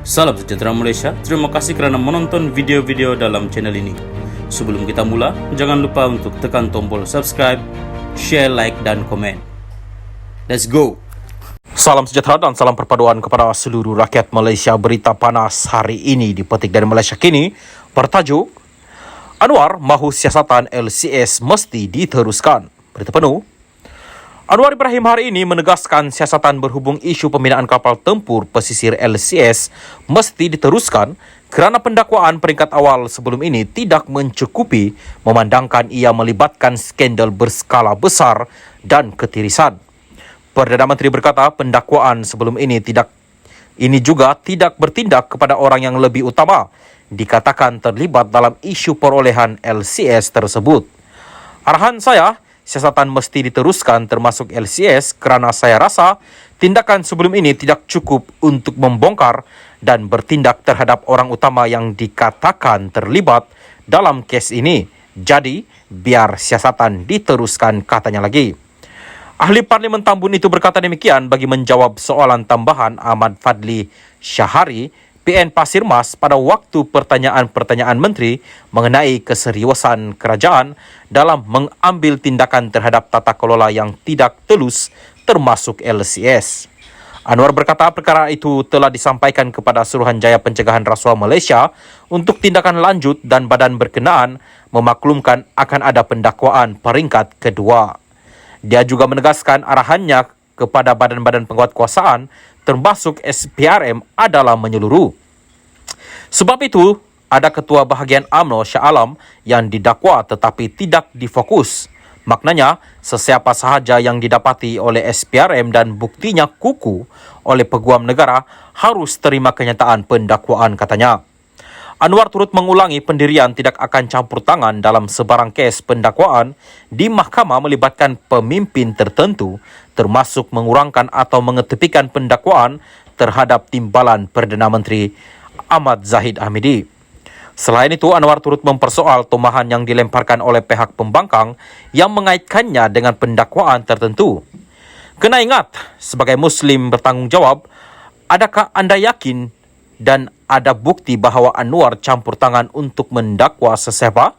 Salam sejahtera Malaysia, terima kasih kerana menonton video-video dalam channel ini. Sebelum kita mula, jangan lupa untuk tekan tombol subscribe, share, like dan komen. Let's go! Salam sejahtera dan salam perpaduan kepada seluruh rakyat Malaysia. Berita panas hari ini dipetik dari Malaysia Kini bertajuk Anwar mahu siasatan LCS mesti diteruskan. Berita penuh. Anwar Ibrahim hari ini menegaskan siasatan berhubung isu pembinaan kapal tempur pesisir LCS mesti diteruskan kerana pendakwaan peringkat awal sebelum ini tidak mencukupi memandangkan ia melibatkan skandal berskala besar dan ketirisan. Perdana Menteri berkata pendakwaan sebelum ini juga tidak bertindak kepada orang yang lebih utama dikatakan terlibat dalam isu perolehan LCS tersebut. Arahan saya, siasatan mesti diteruskan termasuk LCS kerana saya rasa tindakan sebelum ini tidak cukup untuk membongkar dan bertindak terhadap orang utama yang dikatakan terlibat dalam kes ini. Jadi, biar siasatan diteruskan, katanya lagi. Ahli Parlimen Tambun itu berkata demikian bagi menjawab soalan tambahan Ahmad Fadli Syahari, PN Pasir Mas pada waktu pertanyaan-pertanyaan menteri mengenai keseriusan kerajaan dalam mengambil tindakan terhadap tata kelola yang tidak telus termasuk LCS. Anwar berkata perkara itu telah disampaikan kepada Suruhanjaya Pencegahan Rasuah Malaysia untuk tindakan lanjut dan badan berkenaan memaklumkan akan ada pendakwaan peringkat kedua. Dia juga menegaskan arahannya kepada badan-badan penguatkuasaan termasuk SPRM adalah menyeluruh. Sebab itu, ada Ketua Bahagian UMNO Shah Alam yang didakwa tetapi tidak difokus. Maknanya, sesiapa sahaja yang didapati oleh SPRM dan buktinya kuku oleh peguam negara harus terima kenyataan pendakwaan, katanya. Anwar turut mengulangi pendirian tidak akan campur tangan dalam sebarang kes pendakwaan di mahkamah melibatkan pemimpin tertentu termasuk mengurangkan atau mengetepikan pendakwaan terhadap timbalan Perdana Menteri Ahmad Zahid Hamidi. Selain itu, Anwar turut mempersoal tumahan yang dilemparkan oleh pihak pembangkang yang mengaitkannya dengan pendakwaan tertentu. Kena ingat, sebagai Muslim bertanggungjawab, adakah anda yakin dan ada bukti bahawa Anwar campur tangan untuk mendakwa sesiapa?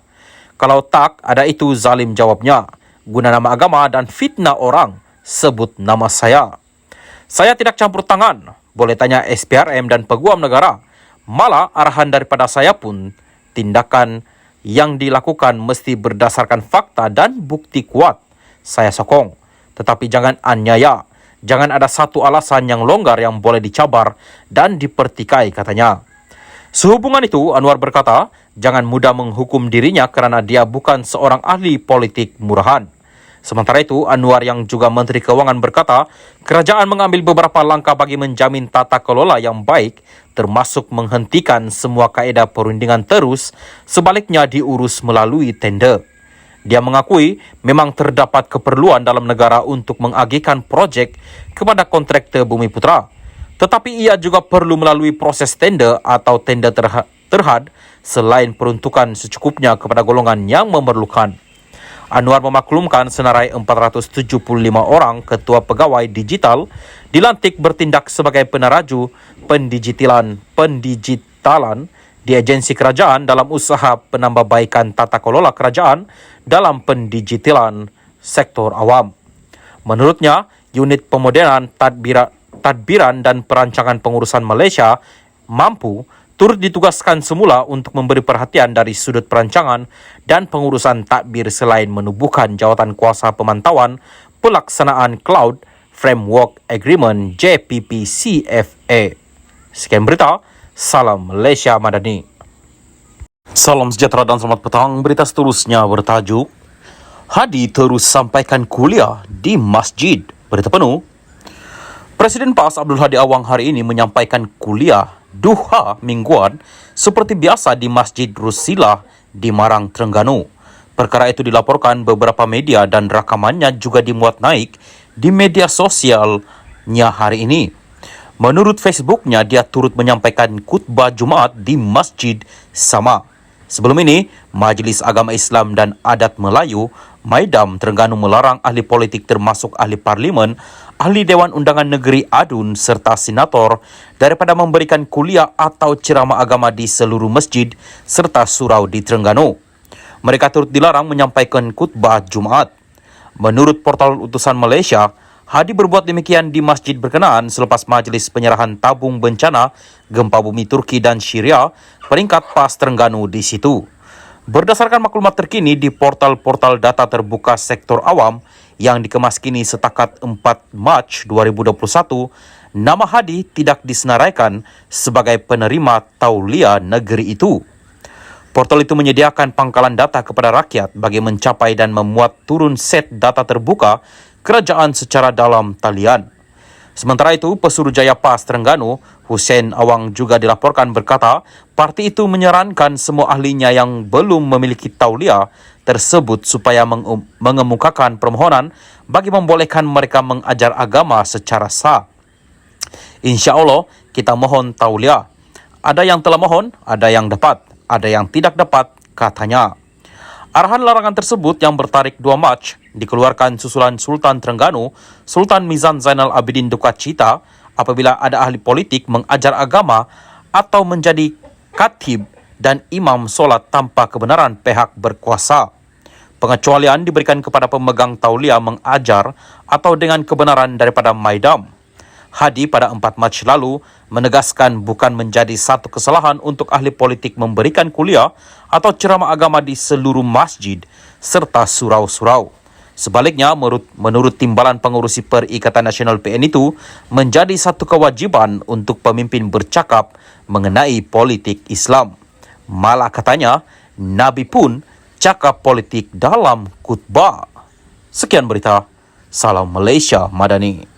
Kalau tak, ada itu zalim jawabnya. Guna nama agama dan fitnah orang, sebut nama saya. Saya tidak campur tangan. Boleh tanya SPRM dan peguam negara. Malah arahan daripada saya pun, tindakan yang dilakukan mesti berdasarkan fakta dan bukti kuat. Saya sokong. Tetapi jangan aniaya. Jangan ada satu alasan yang longgar yang boleh dicabar dan dipertikai, katanya. Sehubungan itu, Anwar berkata, jangan mudah menghukum dirinya kerana dia bukan seorang ahli politik murahan. Sementara itu, Anwar yang juga Menteri Kewangan berkata, kerajaan mengambil beberapa langkah bagi menjamin tata kelola yang baik, termasuk menghentikan semua kaedah perundingan terus, sebaliknya diurus melalui tender. Dia mengakui memang terdapat keperluan dalam negara untuk mengagihkan projek kepada kontraktor Bumi Putra. Tetapi ia juga perlu melalui proses tender atau tender terhad selain peruntukan secukupnya kepada golongan yang memerlukan. Anwar memaklumkan senarai 475 orang ketua pegawai digital dilantik bertindak sebagai peneraju pendigitalan di agensi kerajaan dalam usaha penambahbaikan tata kelola kerajaan dalam pendigitalan sektor awam. Menurutnya, unit pemodenan tadbiran dan perancangan pengurusan Malaysia mampu turut ditugaskan semula untuk memberi perhatian dari sudut perancangan dan pengurusan tadbir selain menubuhkan jawatan kuasa pemantauan pelaksanaan Cloud Framework Agreement JPP-CFA. Sekian berita. Salam Malaysia Madani. Salam sejahtera dan selamat petang. Berita seterusnya bertajuk Hadi terus sampaikan kuliah di masjid. Berita penuh. Presiden PAS Abdul Hadi Awang hari ini menyampaikan kuliah duha mingguan seperti biasa di Masjid Rusilah di Marang, Terengganu. Perkara itu dilaporkan beberapa media dan rakamannya juga dimuat naik di media sosialnya hari ini. Menurut Facebooknya, dia turut menyampaikan khutbah Jumaat di Masjid sama. Sebelum ini, Majelis Agama Islam dan Adat Melayu, Maidam Terengganu melarang ahli politik termasuk ahli parlimen, ahli Dewan Undangan Negeri ADUN serta senator daripada memberikan kuliah atau ceramah agama di seluruh masjid serta surau di Terengganu. Mereka turut dilarang menyampaikan khutbah Jumaat. Menurut portal utusan Malaysia, Hadi berbuat demikian di masjid berkenaan selepas majlis penyerahan tabung bencana gempa bumi Turki dan Syria peringkat PAS Terengganu di situ. Berdasarkan maklumat terkini di portal-portal data terbuka sektor awam yang dikemas kini setakat 4 Mac 2021, nama Hadi tidak disenaraikan sebagai penerima tauliah negeri itu. Portal itu menyediakan pangkalan data kepada rakyat bagi mencapai dan memuat turun set data terbuka kerajaan secara dalam talian. Sementara itu, Pesuruhjaya PAS Terengganu, Hussein Awang juga dilaporkan berkata, parti itu menyarankan semua ahlinya yang belum memiliki tauliah tersebut supaya mengemukakan permohonan bagi membolehkan mereka mengajar agama secara sah. Insya Allah, kita mohon tauliah. Ada yang telah mohon, ada yang dapat, ada yang tidak dapat, katanya. Arahan larangan tersebut yang bertarikh 2 Mac dikeluarkan susulan Sultan Terengganu, Sultan Mizan Zainal Abidin Duka Cita apabila ada ahli politik mengajar agama atau menjadi khatib dan imam solat tanpa kebenaran pihak berkuasa. Pengecualian diberikan kepada pemegang tauliah mengajar atau dengan kebenaran daripada Maidam. Hadi pada 4 Mac lalu menegaskan bukan menjadi satu kesalahan untuk ahli politik memberikan kuliah atau ceramah agama di seluruh masjid serta surau-surau. Sebaliknya, menurut Timbalan Pengurusi Perikatan Nasional PN itu, menjadi satu kewajiban untuk pemimpin bercakap mengenai politik Islam. Malah katanya, Nabi pun cakap politik dalam khutbah. Sekian berita. Salam Malaysia Madani.